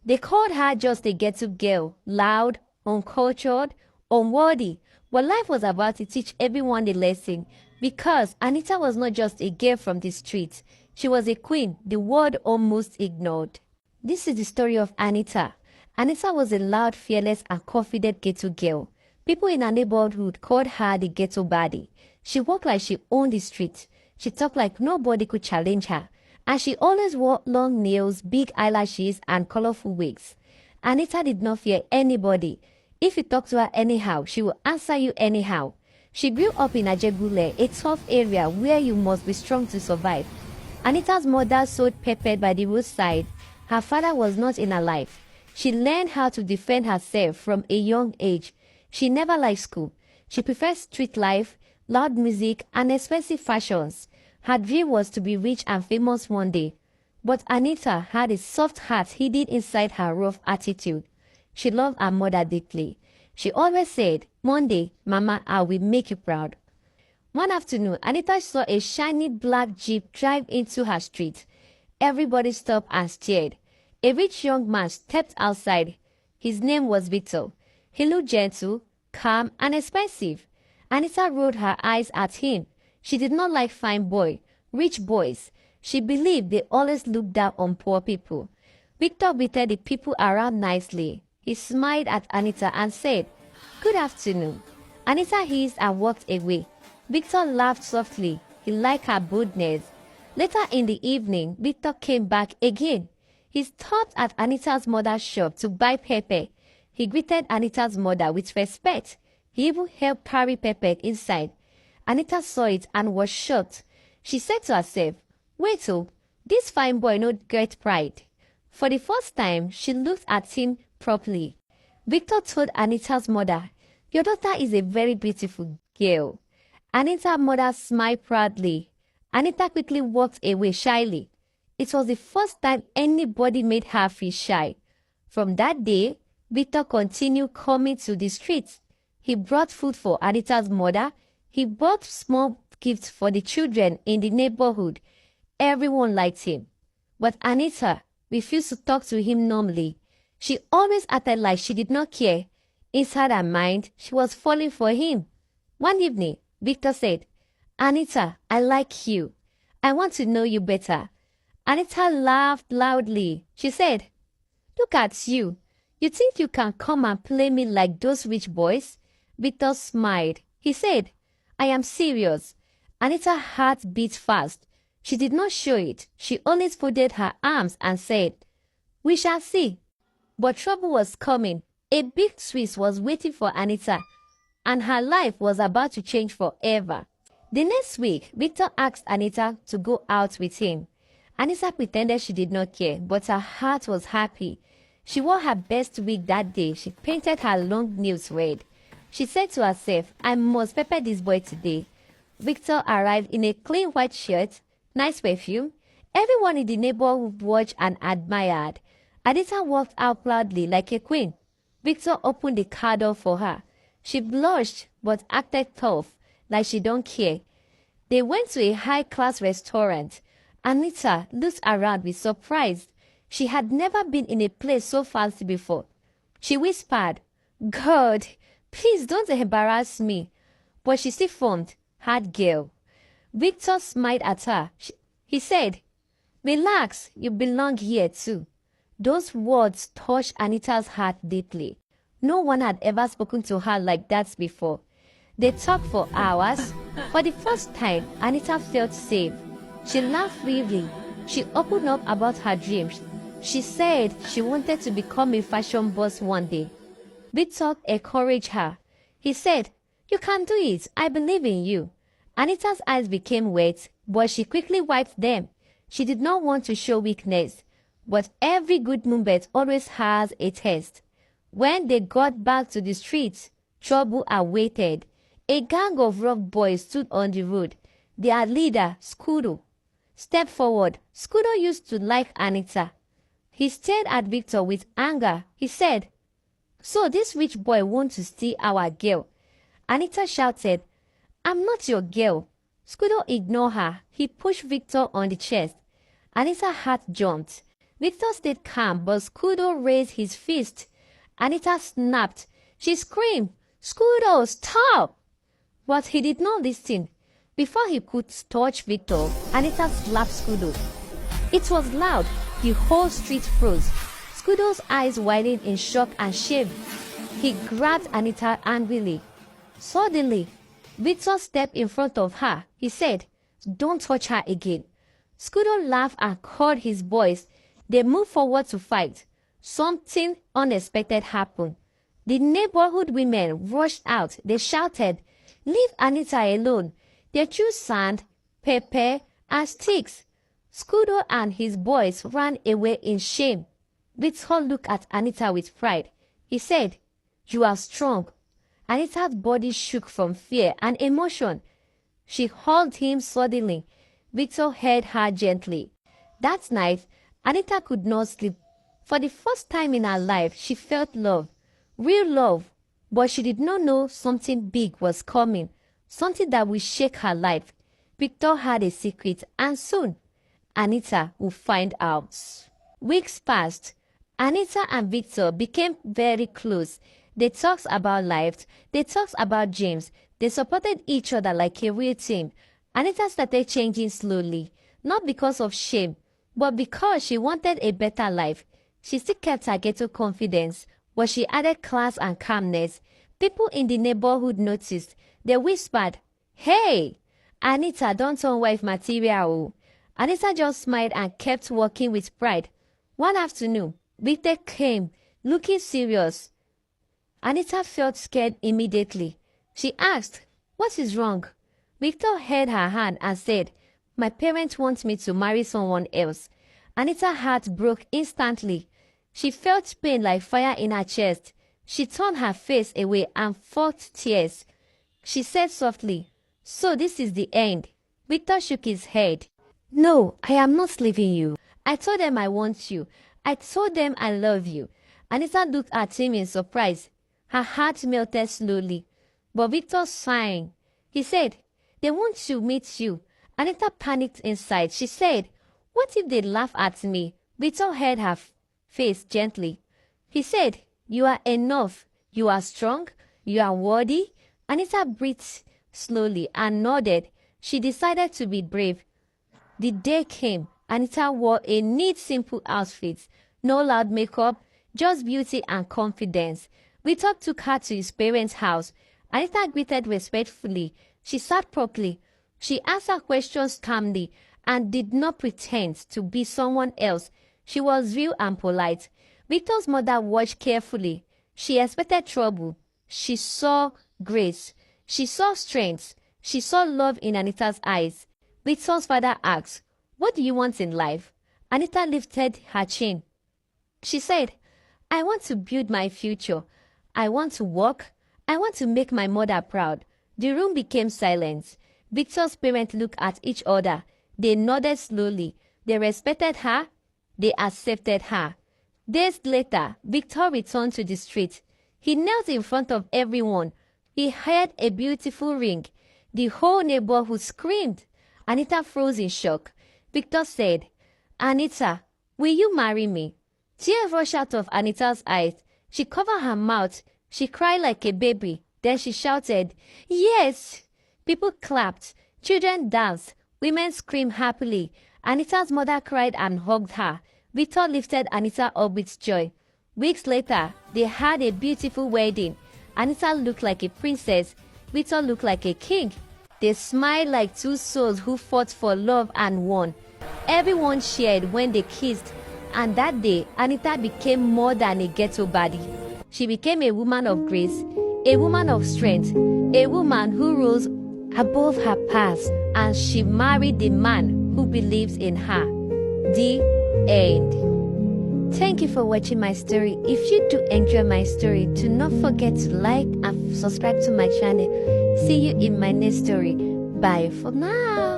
They called her just a ghetto girl, loud, uncultured, unworthy. But life was about to teach everyone a lesson because Anita was not just a girl from the streets. She was a queen the world almost ignored. This is the story of Anita. Anita was a loud, fearless, and confident ghetto girl. People in her neighborhood called her the ghetto baddie. She walked like she owned the street. She talked like nobody could challenge her. And she always wore long nails, big eyelashes, and colorful wigs. Anita did not fear anybody. If you talk to her anyhow, she will answer you anyhow. She grew up in Ajegunle, a tough area where you must be strong to survive. Anita's mother sold pepper by the roadside. Her father was not in her life. She learned how to defend herself from a young age. She never liked school. She preferred street life, loud music, and expensive fashions. Her dream was to be rich and famous one day. But Anita had a soft heart hidden inside her rough attitude. She loved her mother deeply. She always said, "One day, Mama, I will make you proud." One afternoon, Anita saw a shiny black Jeep drive into her street. Everybody stopped and stared. A rich young man stepped outside. His name was Victor. He looked gentle, calm, and expensive. Anita rolled her eyes at him. She did not like fine rich boys. She believed they always looked down on poor people. Victor greeted the people around nicely. He smiled at Anita and said, "Good afternoon." Anita hissed and walked away. Victor laughed softly. He liked her boldness. Later in the evening, Victor came back again. He stopped at Anita's mother's shop to buy pepper. He greeted Anita's mother with respect. He even helped carry pepper inside. Anita saw it and was shocked. She said to herself, "Wait oh, this fine boy no get pride." For the first time, she looked at him properly. Victor told Anita's mother, "Your daughter is a very beautiful girl." Anita's mother smiled proudly. Anita quickly walked away shyly. It was the first time anybody made her feel shy. From that day, Victor continued coming to the streets. He brought food for Anita's mother. He bought small gifts for the children in the neighborhood. Everyone liked him. But Anita refused to talk to him normally. She always acted like she did not care. Inside her mind, she was falling for him. One evening, Victor said, "Anita, I like you. I want to know you better." Anita laughed loudly. She said, "Look at you. You think you can come and play me like those rich boys?" Victor smiled. He said, "I am serious." Anita's heart beat fast. She did not show it. She only folded her arms and said, "We shall see." But trouble was coming. A big twist was waiting for Anita, and her life was about to change forever. The next week, Victor asked Anita to go out with him. Anita pretended she did not care, but her heart was happy. She wore her best wig that day. She painted her long nails red. She said to herself, "I must pepper this boy today." Victor arrived in a clean white shirt, nice perfume. Everyone in the neighborhood watched and admired. Anita walked out proudly like a queen. Victor opened the car door for her. She blushed but acted tough, like she don't care. They went to a high-class restaurant. Anita looked around with surprise. She had never been in a place so fancy before. She whispered, "God, please don't embarrass me." But she still formed, "Hard girl." Victor smiled at her. He said, "Relax, you belong here too." Those words touched Anita's heart deeply. No one had ever spoken to her like that before. They talked for hours. For the first time, Anita felt safe. She laughed freely. She opened up about her dreams. She said she wanted to become a fashion boss one day. Victor encouraged her. He said, "You can do it. I believe in you." Anita's eyes became wet, but she quickly wiped them. She did not want to show weakness. But every good moment always has a test. When they got back to the streets, trouble awaited. A gang of rough boys stood on the road. Their leader, Scudo, stepped forward. Scudo used to like Anita. He stared at Victor with anger. He said, "So this rich boy wants to steal our girl." Anita shouted, "I'm not your girl." Scudo ignored her. He pushed Victor on the chest. Anita's heart jumped. Victor stayed calm, but Scudo raised his fist. Anita snapped. She screamed, "Scudo, stop!" But he did not listen. Before he could touch Victor, Anita slapped Scudo. It was loud. The whole street froze. Scudo's eyes widened in shock and shame. He grabbed Anita angrily. Suddenly, Victor stepped in front of her. He said, "Don't touch her again." Scudo laughed and called his boys. They moved forward to fight. Something unexpected happened. The neighborhood women rushed out. They shouted, "Leave Anita alone." They threw sand, pepper, and sticks. Scudo and his boys ran away in shame. Victor looked at Anita with pride. He said, "You are strong." Anita's body shook from fear and emotion. She hugged him suddenly. Victor held her gently. That night, Anita could not sleep. For the first time in her life, she felt love. Real love. But she did not know something big was coming. Something that would shake her life. Victor had a secret, and soon, Anita would find out. Weeks passed. Anita and Victor became very close. They talked about life. They talked about James. They supported each other like a real team. Anita started changing slowly, not because of shame, but because she wanted a better life. She still kept her ghetto confidence, but she added class and calmness. People in the neighborhood noticed. They whispered, "Hey, Anita, don't turn wife material." Anita just smiled and kept walking with pride. One afternoon, Victor came, looking serious. Anita felt scared immediately. She asked, "What is wrong?" Victor held her hand and said, "My parents want me to marry someone else." Anita's heart broke instantly. She felt pain like fire in her chest. She turned her face away and fought tears. She said softly, "So this is the end." Victor shook his head. "No, I am not leaving you. I told them I want you. I told them I love you." Anita looked at him in surprise. Her heart melted slowly. But Victor sighed. He said, "They want to meet you." Anita panicked inside. She said, "What if they laugh at me?" Victor held her face gently. He said, "You are enough. You are strong. You are worthy." Anita breathed slowly and nodded. She decided to be brave. The day came. Anita wore a neat, simple outfit. No loud makeup, just beauty and confidence. Victor took her to his parents' house. Anita greeted respectfully. She sat properly. She answered questions calmly and did not pretend to be someone else. She was real and polite. Victor's mother watched carefully. She expected trouble. She saw grace. She saw strength. She saw love in Anita's eyes. Victor's father asked, "What do you want in life?" Anita lifted her chin. She said, "I want to build my future. I want to work. I want to make my mother proud." The room became silent. Victor's parents looked at each other. They nodded slowly. They respected her. They accepted her. Days later, Victor returned to the street. He knelt in front of everyone. He held a beautiful ring. The whole neighborhood screamed. Anita froze in shock. Victor said, "Anita, will you marry me?" Tears rushed out of Anita's eyes. She covered her mouth. She cried like a baby. Then she shouted, "Yes!" People clapped. Children danced. Women screamed happily. Anita's mother cried and hugged her. Victor lifted Anita up with joy. Weeks later, they had a beautiful wedding. Anita looked like a princess. Victor looked like a king. They smiled like two souls who fought for love and won. Everyone cheered when they kissed. And that day, Anita became more than a ghetto baddie. She became a woman of grace, a woman of strength, a woman who rose above her past, and she married the man who believes in her. The end. Thank you for watching my story. If you do enjoy my story, do not forget to like and subscribe to my channel. See you in my next story. Bye for now.